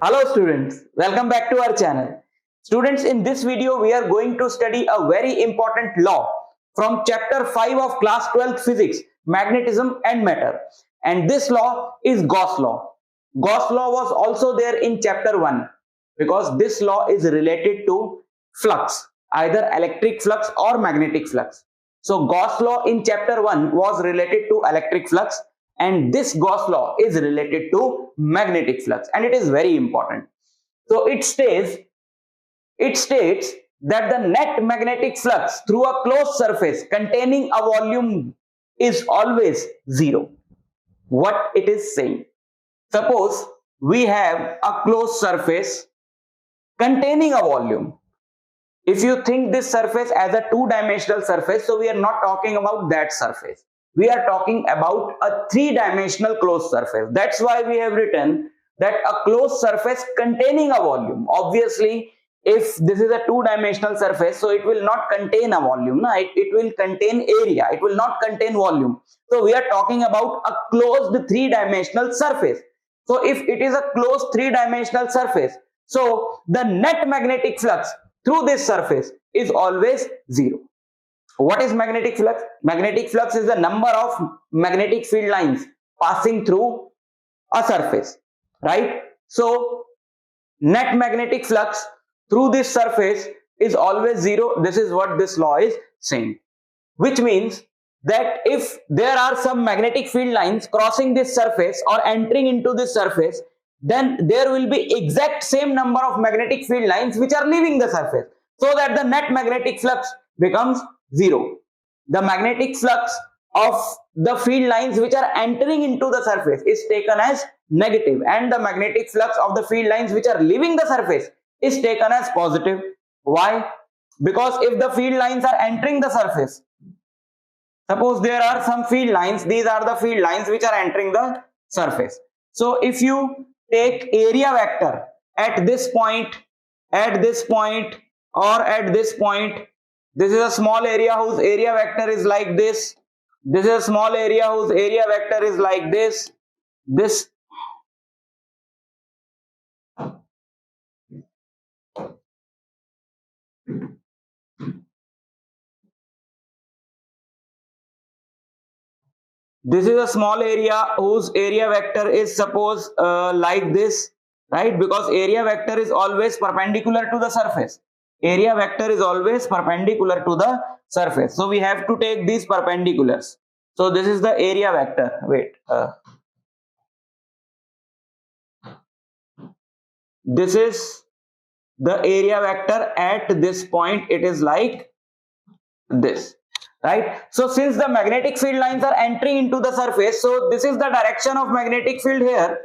Hello students, welcome back to our channel. Students, in this video we are going to study a very important law from chapter 5 of class 12th physics, magnetism and matter. And this law is Gauss law. Gauss law was also there in chapter 1 because this law is related to flux, either electric flux or magnetic flux. So Gauss law in chapter 1 was related to electric flux, and this Gauss law is related to magnetic flux, and it is very important. So it states that the net magnetic flux through a closed surface containing a volume is always zero. What it is saying? Suppose we have a closed surface containing a volume. If you think this surface as a two-dimensional surface, so we are not talking about that surface. We are talking about a three-dimensional closed surface. That's why we have written that a closed surface containing a volume. Obviously, if this is a two-dimensional surface, so it will not contain a volume. No? It will contain area. It will not contain volume. So we are talking about a closed three-dimensional surface. So if it is a closed three-dimensional surface, so the net magnetic flux through this surface is always zero. What is magnetic flux? Magnetic flux is the number of magnetic field lines passing through a surface, right? So net magnetic flux through this surface is always zero. This is what this law is saying, which means that if there are some magnetic field lines crossing this surface or entering into this surface, then there will be exact same number of magnetic field lines which are leaving the surface, so that the net magnetic flux becomes zero. The magnetic flux of the field lines which are entering into the surface is taken as negative, and the magnetic flux of the field lines which are leaving the surface is taken as positive. Why? Because if the field lines are entering the surface, suppose there are some field lines, these are the field lines which are entering the surface. So if you take area vector at this point, or at this point, this is a small area whose area vector is like this. This is a small area whose area vector is like this. This is a small area whose area vector is suppose like this, right? Because area vector is always perpendicular to the surface. Area vector is always perpendicular to the surface. So we have to take these perpendiculars. So this is the area vector. This is the area vector at this point. It is like this, right? So since the magnetic field lines are entering into the surface, so this is the direction of magnetic field here,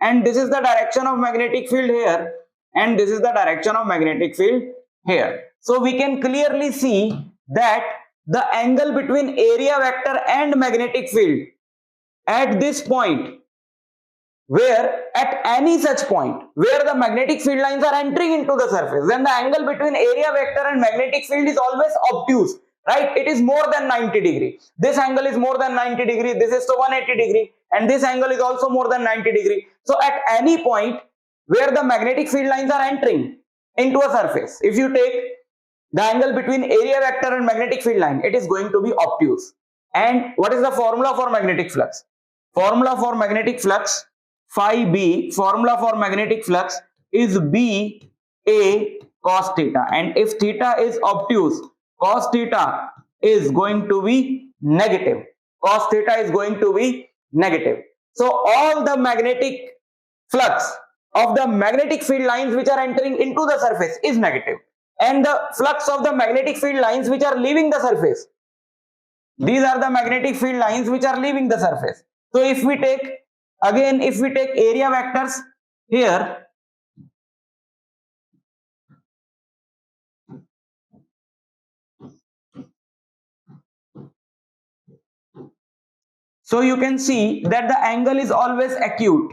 and this is the direction of magnetic field here, and this is the direction of magnetic field here. So we can clearly see that the angle between area vector and magnetic field at this point, where at any such point where the magnetic field lines are entering into the surface, then the angle between area vector and magnetic field is always obtuse, right? It is more than 90 degree. This angle is more than 90 degree. This is to 180 degree, and this angle is also more than 90 degree. So at any point where the magnetic field lines are entering into a surface, if you take the angle between area vector and magnetic field line, it is going to be obtuse. And what is the formula for magnetic flux? Formula for magnetic flux, phi b, formula for magnetic flux is B A cos theta, and if theta is obtuse, cos theta is going to be negative. Cos theta is going to be negative. So all the magnetic flux of the magnetic field lines which are entering into the surface is negative, and the flux of the magnetic field lines which are leaving the surface, these are the magnetic field lines which are leaving the surface. So if we take area vectors here, so you can see that the angle is always acute.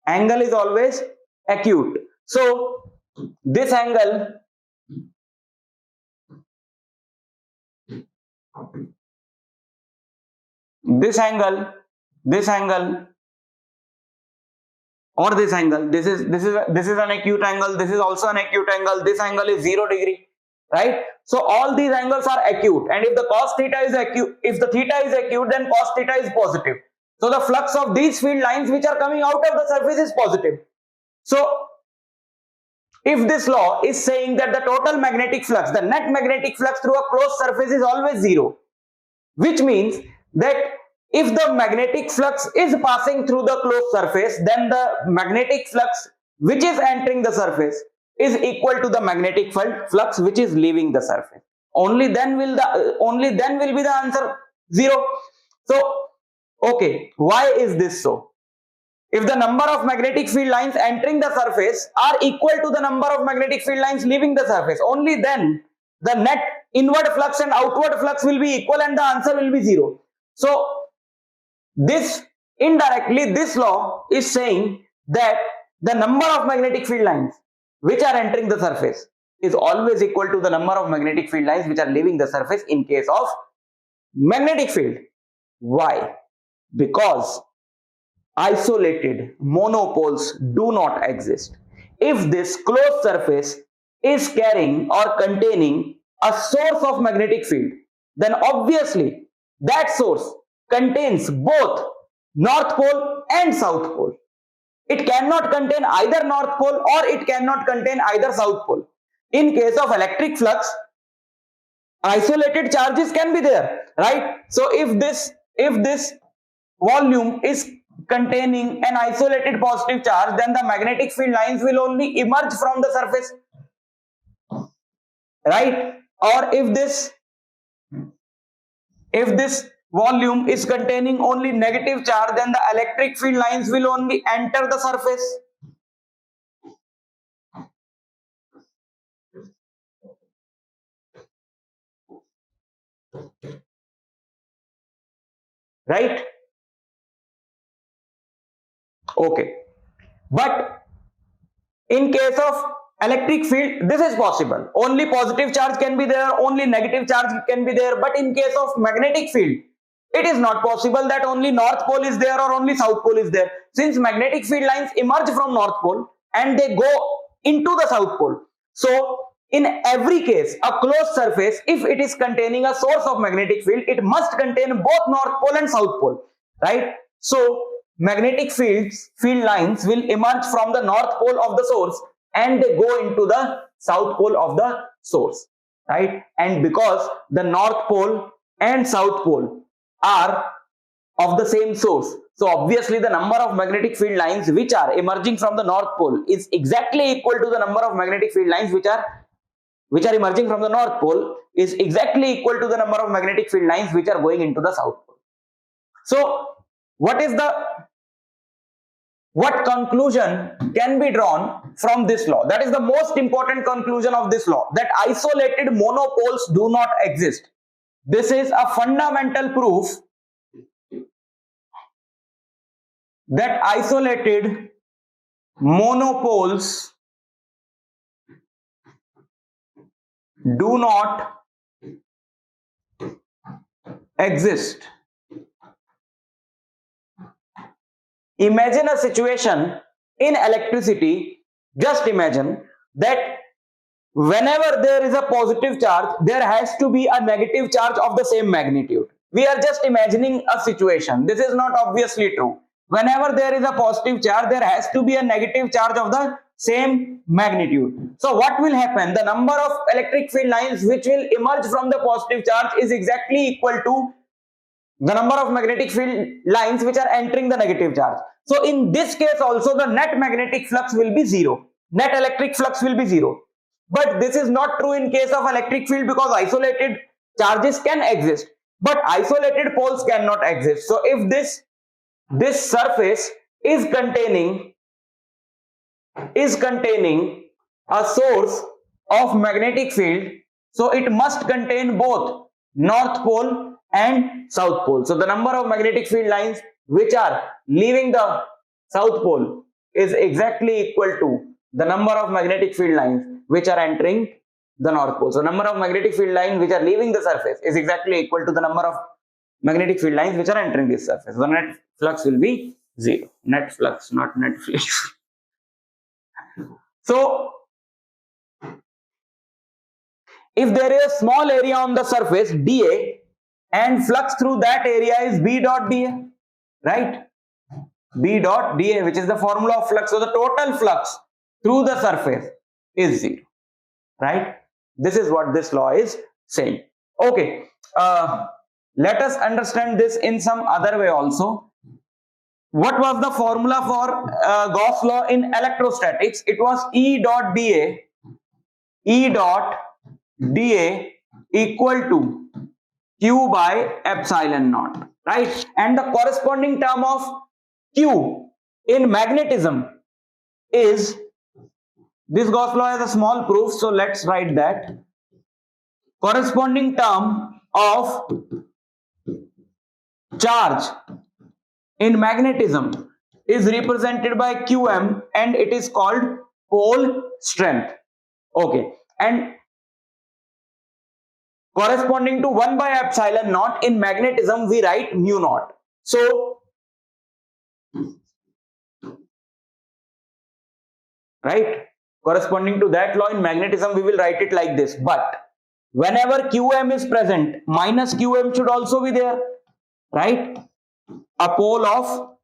Angle is always acute. So this angle this angle or this angle, this is an acute angle, this is also an acute angle, this angle is 0 degree, right? So all these angles are acute, and if the cos theta is acute, if the theta is acute, then cos theta is positive. So the flux of these field lines which are coming out of the surface is positive. So if this law is saying that the total magnetic flux, the net magnetic flux through a closed surface is always 0, which means that if the magnetic flux is passing through the closed surface, then the magnetic flux which is entering the surface is equal to the magnetic flux which is leaving the surface. Only then will be the answer 0. So okay, why is this so? If the number of magnetic field lines entering the surface are equal to the number of magnetic field lines leaving the surface, only then the net inward flux and outward flux will be equal and the answer will be 0. So this indirectly, this law is saying that the number of magnetic field lines which are entering the surface is always equal to the number of magnetic field lines which are leaving the surface in case of magnetic field. Why? Because isolated monopoles do not exist. If this closed surface is carrying or containing a source of magnetic field, then obviously that source contains both north pole and south pole. It cannot contain either north pole or it cannot contain either south pole. In case of electric flux, isolated charges can be there, right? So if this volume is containing an isolated positive charge, then the magnetic field lines will only emerge from the surface, right? Or if this volume is containing only negative charge, then the electric field lines will only enter the surface. Right? Okay. But in case of electric field, this is possible. Only positive charge can be there, only negative charge can be there. But in case of magnetic field, it is not possible that only north pole is there or only south pole is there. Since magnetic field lines emerge from north pole and they go into the south pole. So in every case, a closed surface, if it is containing a source of magnetic field, it must contain both north pole and south pole, right? So magnetic field lines will emerge from the north pole of the source and they go into the south pole of the source, right? And because the north pole and south pole are of the same source, so obviously the number of magnetic field lines which are emerging from the north pole is exactly equal to the number of magnetic field lines which are emerging from the north pole is exactly equal to the number of magnetic field lines which are going into the south pole. So what conclusion can be drawn from this law? That is the most important conclusion of this law, that isolated monopoles do not exist. This is a fundamental proof that isolated monopoles do not exist. Imagine a situation in electricity. Just imagine that whenever there is a positive charge, there has to be a negative charge of the same magnitude. We are just imagining a situation. This is not obviously true. Whenever there is a positive charge, there has to be a negative charge of the same magnitude. So what will happen? The number of electric field lines which will emerge from the positive charge is exactly equal to the number of magnetic field lines which are entering the negative charge. So in this case also the net magnetic flux will be 0. Net electric flux will be 0. But this is not true in case of electric field, because isolated charges can exist, but isolated poles cannot exist. So if this surface is containing a source of magnetic field, so it must contain both north pole and south pole. So the number of magnetic field lines which are leaving the south pole is exactly equal to the number of magnetic field lines which are entering the North Pole. So number of magnetic field lines which are leaving the surface is exactly equal to the number of magnetic field lines which are entering this surface. The net flux will be 0. Net flux, not net flux. So if there is a small area on the surface dA and flux through that area is B dot dA, right? B dot dA, which is the formula of flux. So the total flux through the surface is 0, right? This is what this law is saying. Okay, let us understand this in some other way also. What was the formula for Gauss law in electrostatics? It was E dot dA equal to Q by epsilon naught, right? And the corresponding term of Q in magnetism is, this Gauss law has a small proof, so let's write that. Corresponding term of charge in magnetism is represented by Qm and it is called pole strength. Okay, and corresponding to 1 by epsilon naught in magnetism we write mu naught. So right, corresponding to that law in magnetism we will write it like this. But whenever Qm is present, minus Qm should also be there, right? A pole of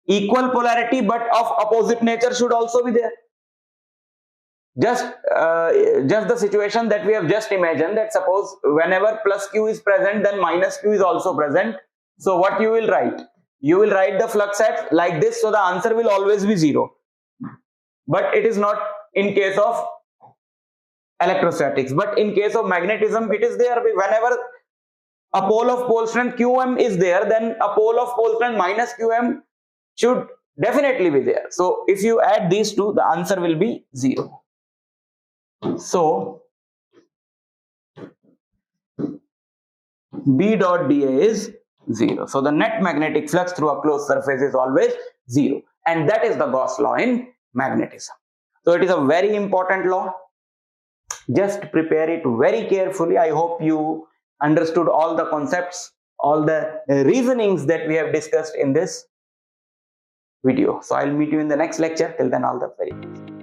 equal polarity but of opposite nature should also be there. Just the situation that we have just imagined, that suppose whenever plus Q is present, then minus Q is also present. So what you will write? You will write the flux at like this, so the answer will always be 0. But it is not in case of electrostatics. But in case of magnetism, it is there. Whenever a pole of pole strength Qm is there, then a pole of pole strength minus Qm should definitely be there. So if you add these two, the answer will be 0. So B dot dA is 0. So the net magnetic flux through a closed surface is always 0. And that is the Gauss law in magnetism. So it is a very important law. Just prepare it very carefully. I hope you understood all the concepts, all the reasonings that we have discussed in this video. So I'll meet you in the next lecture. Till then, all the very best.